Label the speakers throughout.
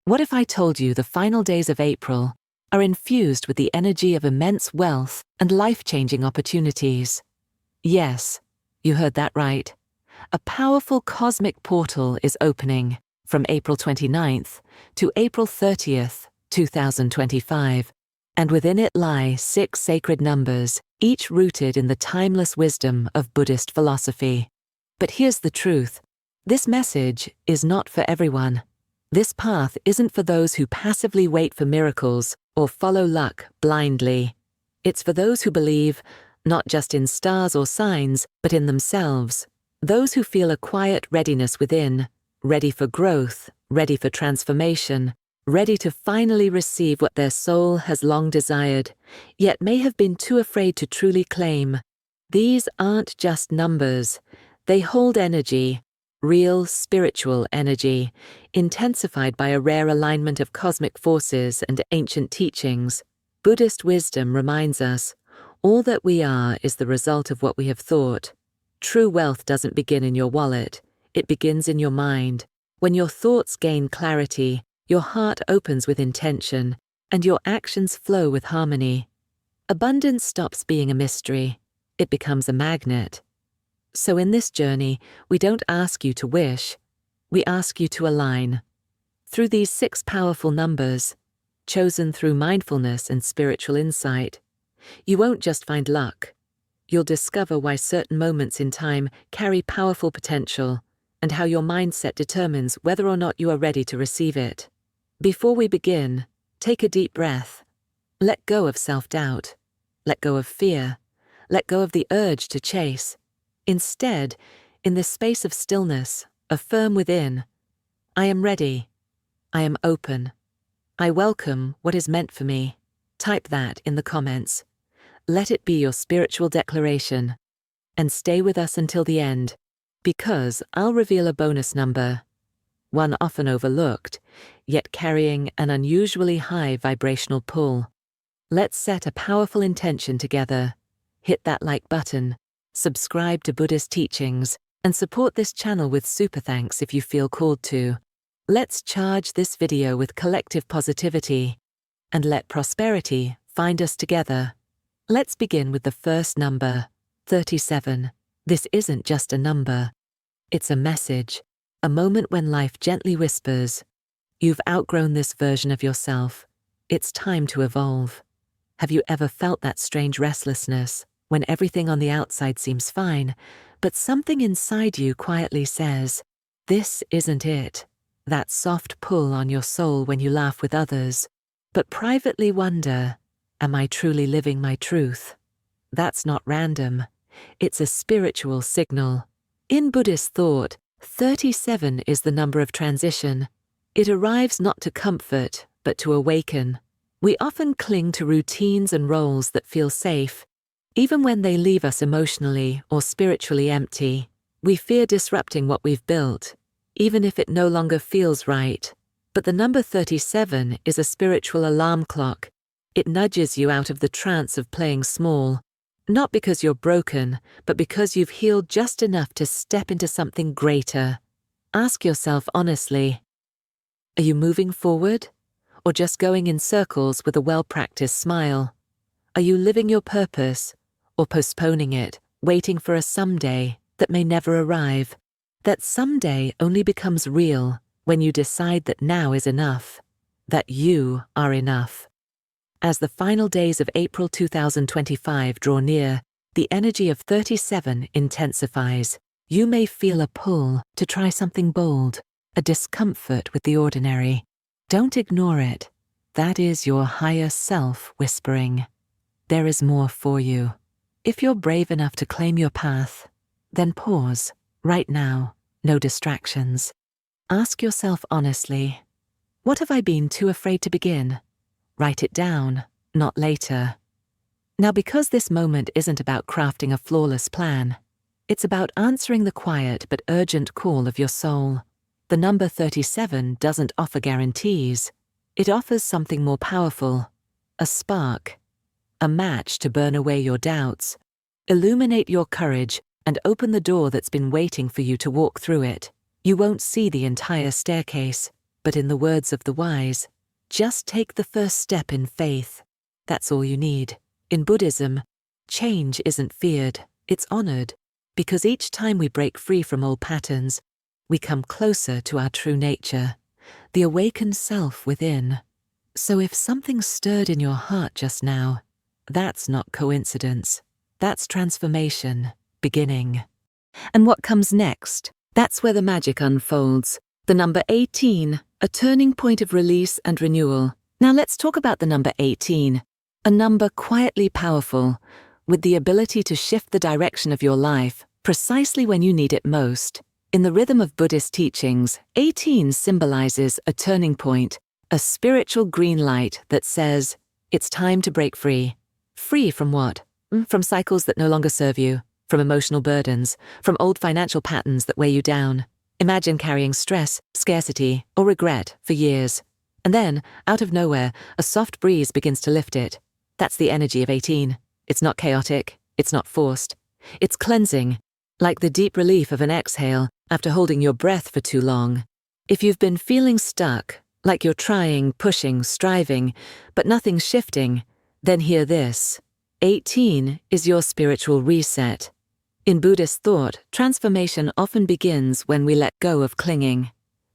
Speaker 1: What if I told you the final days of April are infused with the energy of immense wealth and life-changing opportunities? Yes, you heard that right. A powerful cosmic portal is opening from April 29th to April 30th, 2025, and within it lie 6 sacred numbers, each rooted in the timeless wisdom of Buddhist philosophy. But here's the truth. This message is not for everyone. This path isn't for those who passively wait for miracles or follow luck blindly. It's for those who believe, not just in stars or signs, but in themselves. Those who feel a quiet readiness within, ready for growth, ready for transformation, ready to finally receive what their soul has long desired, yet may have been too afraid to truly claim. These aren't just numbers. They hold energy, real spiritual energy, intensified by a rare alignment of cosmic forces and ancient teachings. Buddhist wisdom reminds us, all that we are is the result of what we have thought. True wealth doesn't begin in your wallet, it begins in your mind. When your thoughts gain clarity, your heart opens with intention, and your actions flow with harmony. Abundance stops being a mystery, it becomes a magnet. So in this journey, we don't ask you to wish, we ask you to align. Through these 6 powerful numbers, chosen through mindfulness and spiritual insight, you won't just find luck. You'll discover why certain moments in time carry powerful potential and how your mindset determines whether or not you are ready to receive it. Before we begin, take a deep breath. Let go of self-doubt. Let go of fear. Let go of the urge to chase. Instead, in this space of stillness, affirm within, I am ready. I am open. I welcome what is meant for me. Type that in the comments. Let it be your spiritual declaration. And stay with us until the end, because I'll reveal a bonus number, one often overlooked, yet carrying an unusually high vibrational pull. Let's set a powerful intention together. Hit that like button, subscribe to Buddhist Teachings, and support this channel with super thanks if you feel called to. Let's charge this video with collective positivity, and let prosperity find us together. Let's begin with the first number, 37. This isn't just a number. It's a message, a moment when life gently whispers, you've outgrown this version of yourself. It's time to evolve. Have you ever felt that strange restlessness, when everything on the outside seems fine, but something inside you quietly says, this isn't it? That soft pull on your soul when you laugh with others, but privately wonder, am I truly living my truth? That's not random. It's a spiritual signal. In Buddhist thought, 37 is the number of transition. It arrives not to comfort, but to awaken. We often cling to routines and roles that feel safe. Even when they leave us emotionally or spiritually empty, we fear disrupting what we've built, even if it no longer feels right. But the number 37 is a spiritual alarm clock. It nudges you out of the trance of playing small, not because you're broken, but because you've healed just enough to step into something greater. Ask yourself honestly, are you moving forward, or just going in circles with a well-practiced smile? Are you living your purpose, or postponing it, waiting for a someday that may never arrive? That someday only becomes real when you decide that now is enough, that you are enough. As the final days of April 2025 draw near, the energy of 37 intensifies. You may feel a pull to try something bold, a discomfort with the ordinary. Don't ignore it. That is your higher self whispering, there is more for you. If you're brave enough to claim your path, then pause, right now, no distractions. Ask yourself honestly, what have I been too afraid to begin? Write it down, not later. Now, because this moment isn't about crafting a flawless plan, it's about answering the quiet but urgent call of your soul. The number 37 doesn't offer guarantees. It offers something more powerful, a spark, a match to burn away your doubts, illuminate your courage, and open the door that's been waiting for you to walk through it. You won't see the entire staircase, But in the words of the wise, just take the first step in faith. That's all you need. In Buddhism, change isn't feared, it's honored, because each time we break free from old patterns, we come closer to our true nature, the awakened self within. So if something stirred in your heart just now, that's not coincidence. That's transformation, beginning. And what comes next? That's where the magic unfolds. The number 18, a turning point of release and renewal. Now let's talk about the number 18, a number quietly powerful, with the ability to shift the direction of your life precisely when you need it most. In the rhythm of Buddhist teachings, 18 symbolizes a turning point, a spiritual green light that says, it's time to break free. Free from what? From cycles that no longer serve you, from emotional burdens, from old financial patterns that weigh you down. Imagine carrying stress, scarcity, or regret for years. And then, out of nowhere, a soft breeze begins to lift it. That's the energy of 18. It's not chaotic, it's not forced. It's cleansing, like the deep relief of an exhale after holding your breath for too long. If you've been feeling stuck, like you're trying, pushing, striving, but nothing's shifting, then hear this. 18 is your spiritual reset. In Buddhist thought, transformation often begins when we let go of clinging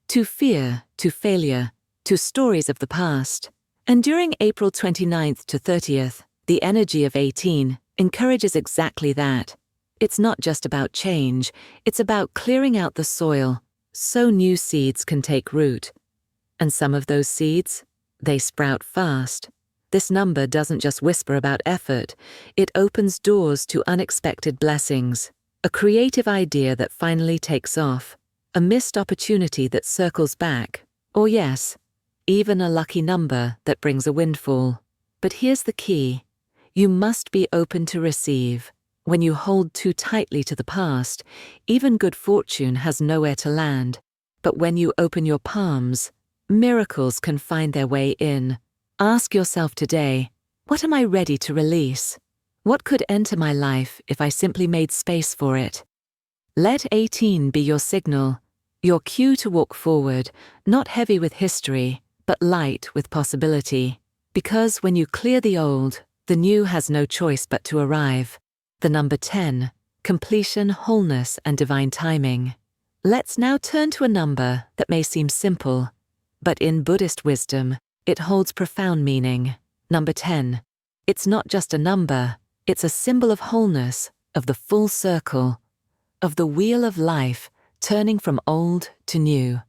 Speaker 1: to fear, to failure, to stories of the past. And during April 29th to 30th, the energy of 18 encourages exactly that. It's not just about change, it's about clearing out the soil so new seeds can take root. And some of those seeds, they sprout fast. This number doesn't just whisper about effort, it opens doors to unexpected blessings, a creative idea that finally takes off, a missed opportunity that circles back, or yes, even a lucky number that brings a windfall. But here's the key. You must be open to receive. When you hold too tightly to the past, even good fortune has nowhere to land. But when you open your palms, miracles can find their way in. Ask yourself today, what am I ready to release? What could enter my life if I simply made space for it? Let 18 be your signal, your cue to walk forward, not heavy with history, but light with possibility. Because when you clear the old, the new has no choice but to arrive. The number 10, completion, wholeness, and divine timing. Let's now turn to a number that may seem simple, but in Buddhist wisdom, it holds profound meaning. Number 10. It's not just a number, it's a symbol of wholeness, of the full circle, of the wheel of life turning from old to new.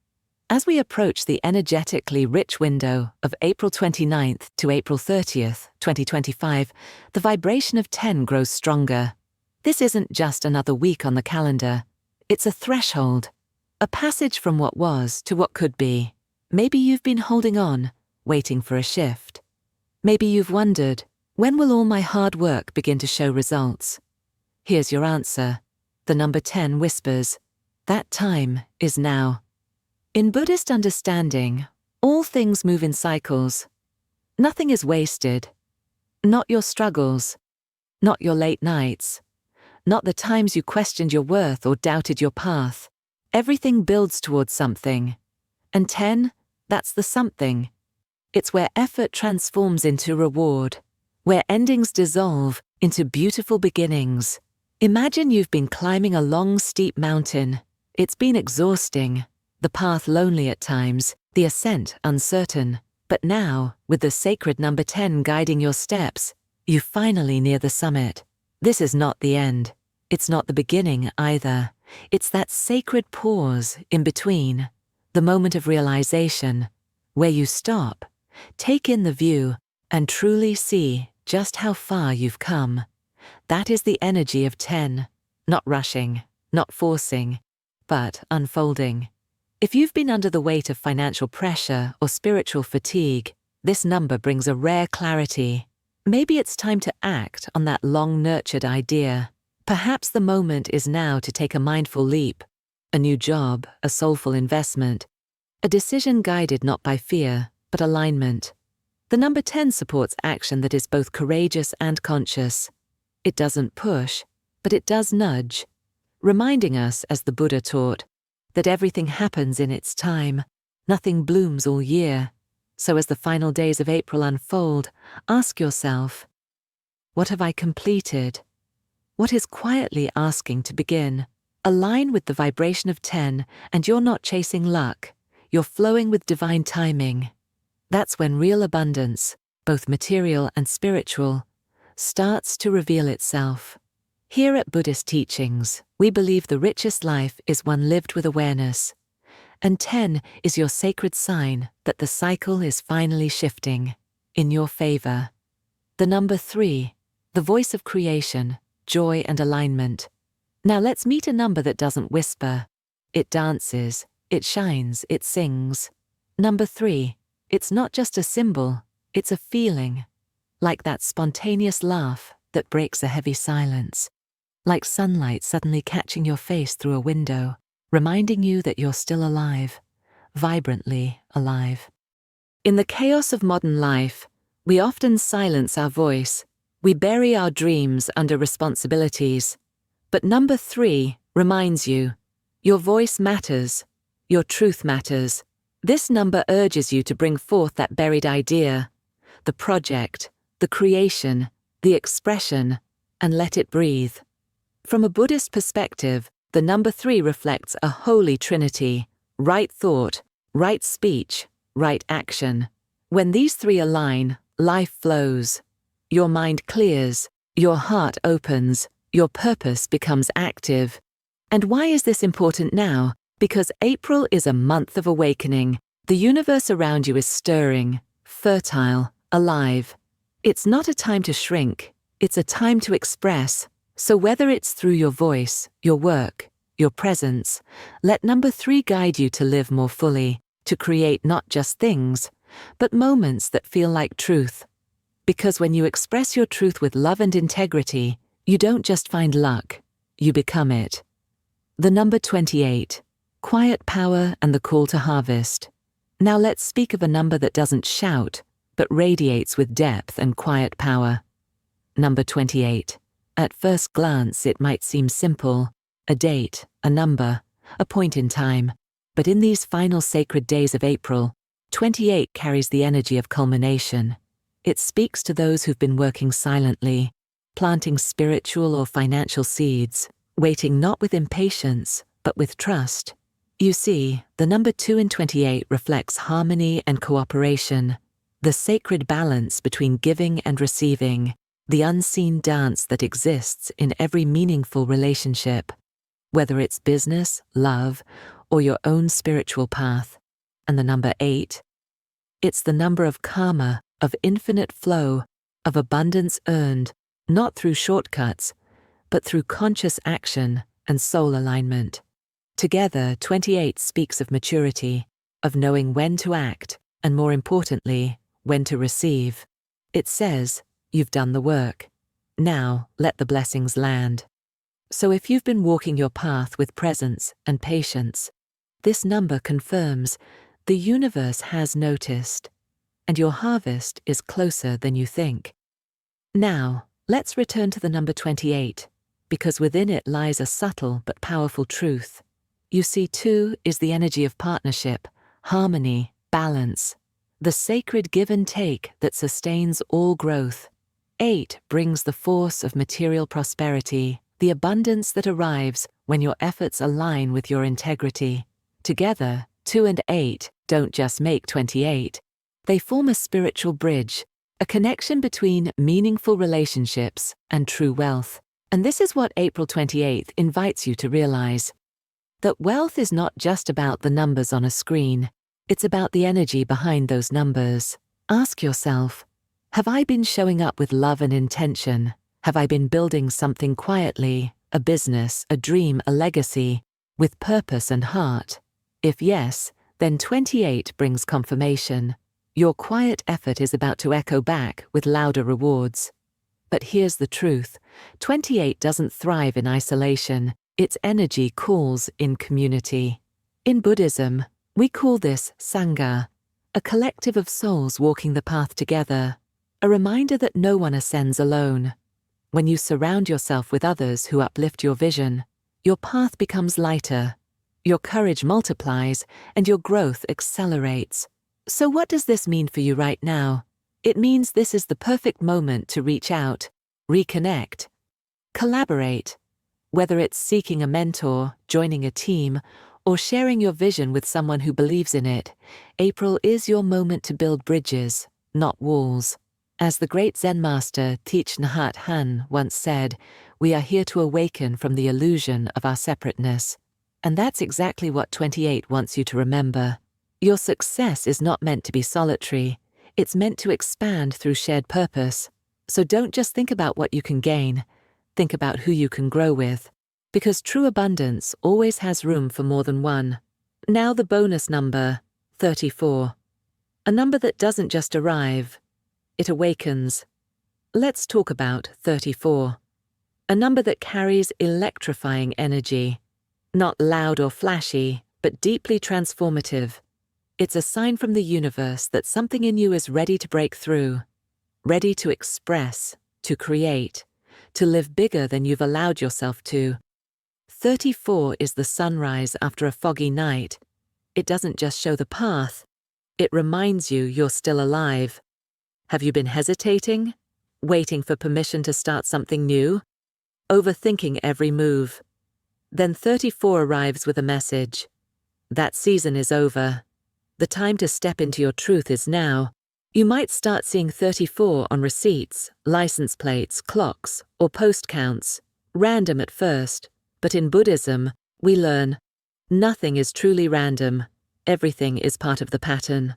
Speaker 1: As we approach the energetically rich window of April 29th to April 30th, 2025, the vibration of 10 grows stronger. This isn't just another week on the calendar. It's a threshold, a passage from what was to what could be. Maybe you've been holding on, waiting for a shift. Maybe you've wondered, when will all my hard work begin to show results? Here's your answer. The number 10 whispers, that time is now. In Buddhist understanding, all things move in cycles. Nothing is wasted. Not your struggles, not your late nights, not the times you questioned your worth or doubted your path. Everything builds towards something. And 10, that's the something. It's where effort transforms into reward, where endings dissolve into beautiful beginnings. Imagine you've been climbing a long, steep mountain. It's been exhausting, the path lonely at times, the ascent uncertain. But now, with the sacred number 10 guiding your steps, you finally near the summit. This is not the end. It's not the beginning either. It's that sacred pause in between, the moment of realization, where you stop, take in the view, and truly see just how far you've come. That is the energy of 10, not rushing, not forcing, but unfolding. If you've been under the weight of financial pressure or spiritual fatigue, this number brings a rare clarity. Maybe it's time to act on that long-nurtured idea. Perhaps the moment is now to take a mindful leap, a new job, a soulful investment, a decision guided not by fear, but alignment. The number 10 supports action that is both courageous and conscious. It doesn't push, but it does nudge, reminding us, as the Buddha taught, that everything happens in its time. Nothing blooms all year. So as the final days of April unfold, ask yourself, what have I completed? What is quietly asking to begin? Align with the vibration of 10, and you're not chasing luck. You're flowing with divine timing. That's when real abundance, both material and spiritual, starts to reveal itself. Here at Buddhist Teachings, we believe the richest life is one lived with awareness. And 10 is your sacred sign that the cycle is finally shifting in your favor. The number 3, the voice of creation, joy and alignment. Now let's meet a number that doesn't whisper. It dances, it shines, it sings. Number 3, it's not just a symbol, it's a feeling. Like that spontaneous laugh that breaks a heavy silence. Like sunlight suddenly catching your face through a window, reminding you that you're still alive, vibrantly alive. In the chaos of modern life, we often silence our voice. We bury our dreams under responsibilities. But number 3 reminds you, your voice matters, your truth matters. This number urges you to bring forth that buried idea, the project, the creation, the expression, and let it breathe. From a Buddhist perspective, the number 3 reflects a holy trinity: right thought, right speech, right action. When these 3 align, life flows. Your mind clears, your heart opens, your purpose becomes active. And why is this important now? Because April is a month of awakening. The universe around you is stirring, fertile, alive. It's not a time to shrink, it's a time to express. So whether it's through your voice, your work, your presence, let number 3 guide you to live more fully, to create not just things, but moments that feel like truth. Because when you express your truth with love and integrity, you don't just find luck, you become it. The number 28, quiet power and the call to harvest. Now let's speak of a number that doesn't shout, but radiates with depth and quiet power. Number 28. At first glance it might seem simple, a date, a number, a point in time. But in these final sacred days of April, 28 carries the energy of culmination. It speaks to those who've been working silently, planting spiritual or financial seeds, waiting not with impatience, but with trust. You see, the number 2 in 28 reflects harmony and cooperation, the sacred balance between giving and receiving, the unseen dance that exists in every meaningful relationship, whether it's business, love, or your own spiritual path. And the number 8, it's the number of karma, of infinite flow, of abundance earned, not through shortcuts, but through conscious action and soul alignment. Together, 28 speaks of maturity, of knowing when to act, and more importantly, when to receive. It says, you've done the work. Now, let the blessings land. So if you've been walking your path with presence and patience, this number confirms the universe has noticed, and your harvest is closer than you think. Now, let's return to the number 28, because within it lies a subtle but powerful truth. You see, 2 is the energy of partnership, harmony, balance, the sacred give and take that sustains all growth. 8 brings the force of material prosperity, the abundance that arrives when your efforts align with your integrity. Together, 2 and 8 don't just make 28. They form a spiritual bridge, a connection between meaningful relationships and true wealth. And this is what April 28th invites you to realize. That wealth is not just about the numbers on a screen. It's about the energy behind those numbers. Ask yourself, have I been showing up with love and intention? Have I been building something quietly, a business, a dream, a legacy, with purpose and heart? If yes, then 28 brings confirmation. Your quiet effort is about to echo back with louder rewards. But here's the truth. 28 doesn't thrive in isolation. Its energy calls in community. In Buddhism, we call this Sangha, a collective of souls walking the path together, a reminder that no one ascends alone. When you surround yourself with others who uplift your vision, your path becomes lighter, Your courage multiplies, and your growth accelerates. So what does this mean for you right now? It means this is the perfect moment to reach out, reconnect, collaborate. Whether it's seeking a mentor, joining a team, or sharing your vision with someone who believes in it, April is your moment to build bridges, not walls. As the great Zen master Thich Nhat Hanh once said, we are here to awaken from the illusion of our separateness. And that's exactly what 28 wants you to remember. Your success is not meant to be solitary. It's meant to expand through shared purpose. So don't just think about what you can gain. Think about who you can grow with. Because true abundance always has room for more than one. Now the bonus number, 34. A number that doesn't just arrive, it awakens. Let's talk about 34. A number that carries electrifying energy. Not loud or flashy, but deeply transformative. It's a sign from the universe that something in you is ready to break through, ready to express, to create, to live bigger than you've allowed yourself to. 34 is the sunrise after a foggy night. It doesn't just show the path, it reminds you you're still alive. Have you been hesitating? Waiting for permission to start something new? Overthinking every move? Then 34 arrives with a message. That season is over. The time to step into your truth is now. You might start seeing 34 on receipts, license plates, clocks, or post counts, random at first, but in Buddhism, we learn, nothing is truly random, everything is part of the pattern.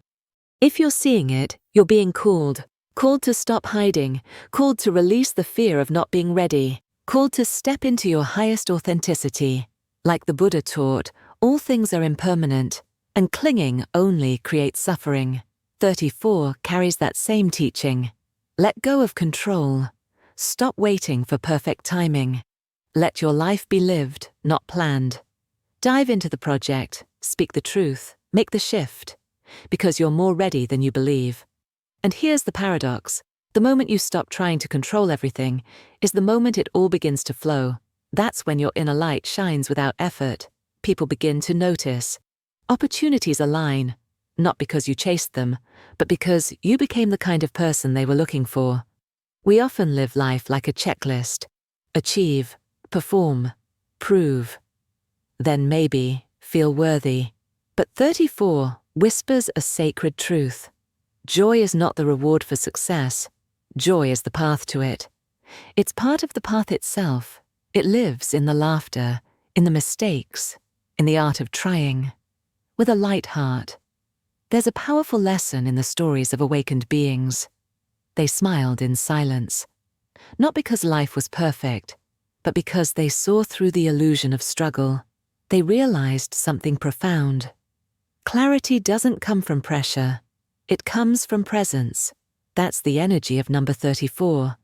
Speaker 1: If you're seeing it, you're being called to stop hiding, called to release the fear of not being ready, called to step into your highest authenticity. Like the Buddha taught, all things are impermanent, and clinging only creates suffering. 34 carries that same teaching. Let go of control. Stop waiting for perfect timing. Let your life be lived, not planned. Dive into the project, speak the truth, make the shift, because you're more ready than you believe. And here's the paradox. The moment you stop trying to control everything is the moment it all begins to flow. That's when your inner light shines without effort. People begin to notice. Opportunities align, not because you chased them, but because you became the kind of person they were looking for. We often live life like a checklist. Achieve, perform, prove. Then maybe feel worthy. But 34 whispers a sacred truth. Joy is not the reward for success. Joy is the path to it. It's part of the path itself. It lives in the laughter, in the mistakes, in the art of trying. With a light heart. There's a powerful lesson in the stories of awakened beings. They smiled in silence. Not because life was perfect, but because they saw through the illusion of struggle. They realized something profound. Clarity doesn't come from pressure. It comes from presence. That's the energy of number 34.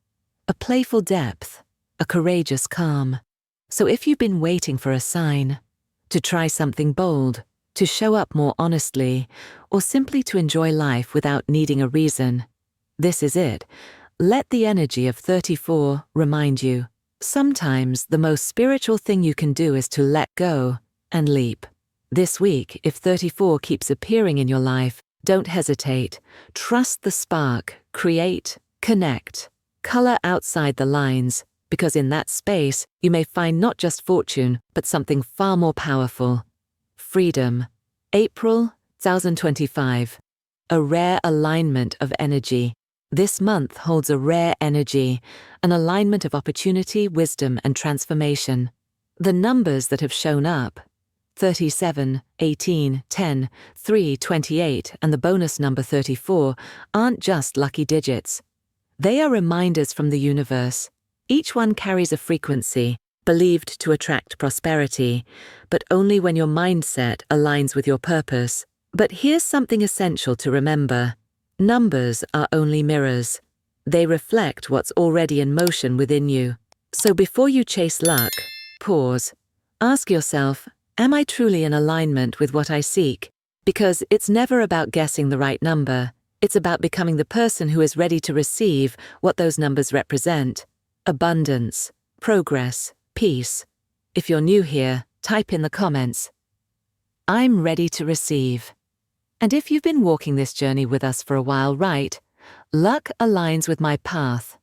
Speaker 1: A playful depth, a courageous calm. So if you've been waiting for a sign, to try something bold, to show up more honestly, or simply to enjoy life without needing a reason, this is it. Let the energy of 34 remind you. Sometimes the most spiritual thing you can do is to let go and leap. This week, if 34 keeps appearing in your life, don't hesitate. Trust the spark, create, connect, color outside the lines, because in that space, you may find not just fortune, but something far more powerful. Freedom. April 2025. A rare alignment of energy. This month holds a rare energy, an alignment of opportunity, wisdom, and transformation. The numbers that have shown up, 37, 18, 10, 3, 28, and the bonus number 34, aren't just lucky digits. They are reminders from the universe. Each one carries a frequency, believed to attract prosperity, but only when your mindset aligns with your purpose. But here's something essential to remember. Numbers are only mirrors. They reflect what's already in motion within you. So before you chase luck, pause. Ask yourself, am I truly in alignment with what I seek? Because it's never about guessing the right number. It's about becoming the person who is ready to receive what those numbers represent. Abundance, progress, peace. If you're new here, type in the comments. I'm ready to receive. And if you've been walking this journey with us for a while, right, luck aligns with my path.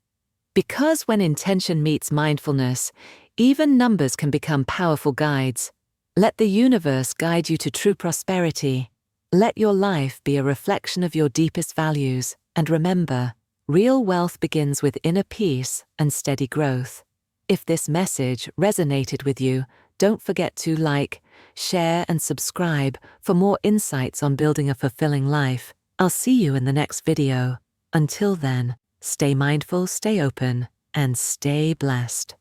Speaker 1: Because when intention meets mindfulness, even numbers can become powerful guides. Let the universe guide you to true prosperity. Let your life be a reflection of your deepest values. And remember, real wealth begins with inner peace and steady growth. If this message resonated with you, don't forget to like, share, and subscribe for more insights on building a fulfilling life. I'll see you in the next video. Until then, stay mindful, stay open, and stay blessed.